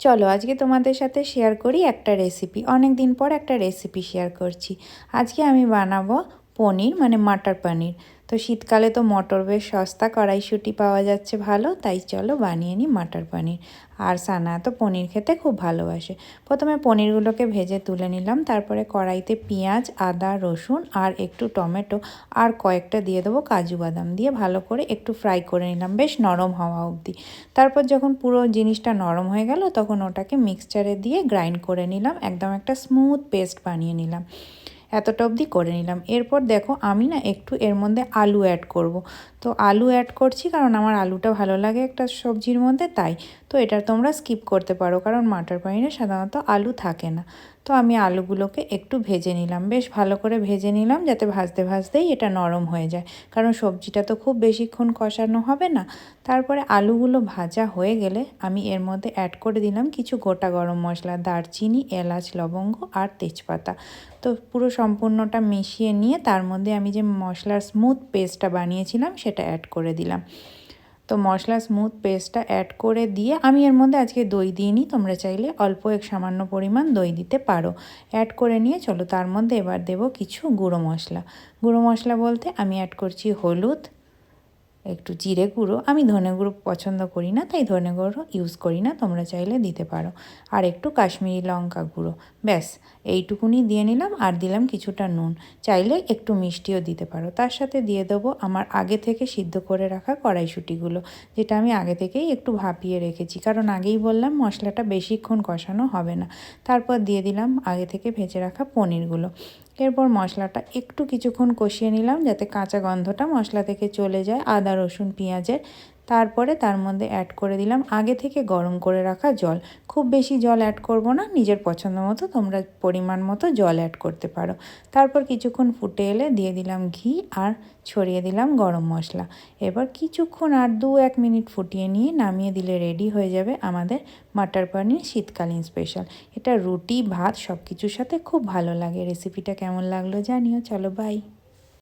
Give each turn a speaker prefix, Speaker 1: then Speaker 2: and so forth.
Speaker 1: চলো আজকে তোমাদের সাথে শেয়ার করি একটা রেসিপি। অনেক দিন পর একটা রেসিপি শেয়ার করছি। আজকে আমি বানাবো পনির, মানে মটর পনির। তো শীতকালে তো মটর বেশ সস্তা, কড়াইশুঁটি পাওয়া যাচ্ছে ভালো, তাই চলো বানিয়ে নিই মটর পনির। আর সানা তো পনির খেতে খুব ভালোবাসে। প্রথমে পনিরগুলোকে ভেজে তুলে নিলাম, তারপরে কড়াইতে পেঁয়াজ, আদা, রসুন আর একটু টমেটো আর কয়েকটা দিয়ে দেবো কাজু বাদাম দিয়ে ভালো করে একটু ফ্রাই করে নিলাম, বেশ নরম হওয়া অবধি। তারপর যখন পুরো জিনিসটা নরম হয়ে গেল তখন ওটাকে মিক্সচারে দিয়ে গ্রাইন্ড করে নিলাম, একদম একটা স্মুথ পেস্ট বানিয়ে নিলাম। এতটা অবধি করে নিলাম। এরপর দেখো আমি না একটু এর মধ্যে আলু অ্যাড করব। তো আলু অ্যাড করছি কারণ আমার আলুটা ভালো লাগে একটা সবজির মধ্যে, তাই। তো এটা তোমরা স্কিপ করতে পারো কারণ মটর পনিরে সাধারণত আলু থাকে না। তো আমি আলুগুলোকে একটু ভেজে নিলাম, বেশ ভালো করে ভেজে নিলাম যাতে ভাজতে ভাজতেই এটা নরম হয়ে যায়, কারণ সবজিটা তো খুব বেশিক্ষণ কষানো হবে না। তারপরে আলুগুলো ভাজা হয়ে গেলে আমি এর মধ্যে অ্যাড করে দিলাম কিছু গোটা গরম মশলা, দারচিনি, এলাচ, লবঙ্গ আর তেজপাতা। তো পুরো সম্পূর্ণটা মিশিয়ে নিয়ে তার মধ্যে আমি যে মশলার স্মুথ পেস্টটা বানিয়েছিলাম সেটা অ্যাড করে দিলাম। তো মশলা স্মুথ পেস্টটা অ্যাড করে দিয়ে আমি এর মধ্যে আজকে দই দিইনি, তোমরা চাইলে অল্প এক সামান্য পরিমাণ দই দিতে পারো। অ্যাড করে নিয়ে চলো তার মধ্যে এবার দেবো কিছু গুঁড়ো মশলা। গুঁড়ো মশলা বলতে আমি অ্যাড করছি হলুদ, একটু জিরে গুঁড়ো, আমি ধনে গুঁড়ো পছন্দ করি না তাই ধনে গুঁড়ো ইউজ করি না, তোমরা চাইলে দিতে পারো। আর একটু কাশ্মীরি লঙ্কা গুঁড়ো, ব্যাস এইটুকুনি দিয়ে নিলাম। আর দিলাম কিছুটা নুন, চাইলে একটু মিষ্টিও দিতে পারো। তার সাথে দিয়ে দেবো আমার আগে থেকে সিদ্ধ করে রাখা কড়াইশুঁটিগুলো, যেটা আমি আগে থেকেই একটু ভাপিয়ে রেখেছি, কারণ আগেই বললাম মশলাটা বেশিক্ষণ কষানো হবে না। তারপর দিয়ে দিলাম আগে থেকে ভেজে রাখা পনিরগুলো। এরপর মশলাটা একটু কিছুক্ষণ কষিয়ে নিলাম যাতে কাঁচা গন্ধটা মশলা থেকে চলে যায় আদা, রসুন, পেঁয়াজের। তারপরে তার মধ্যে অ্যাড করে দিলাম আগে থেকে গরম করে রাখা জল। খুব বেশি জল অ্যাড করব না, নিজের পছন্দ মতো তোমরা পরিমাণ মতো জল অ্যাড করতে পারো। তারপর কিছুক্ষণ ফুটে এলে দিয়ে দিলাম ঘি আর ছড়িয়ে দিলাম গরম মশলা। এবার কিছুক্ষণ আর 2-1 মিনিট ফুটিয়ে নিয়ে নামিয়ে দিলে রেডি হয়ে যাবে আমাদের মটর পনির শীতকালীন স্পেশাল। এটা রুটি, ভাত সব কিছুর সাথে খুব ভালো লাগে। রেসিপিটা কেমন লাগলো জানিও। চলো বাই।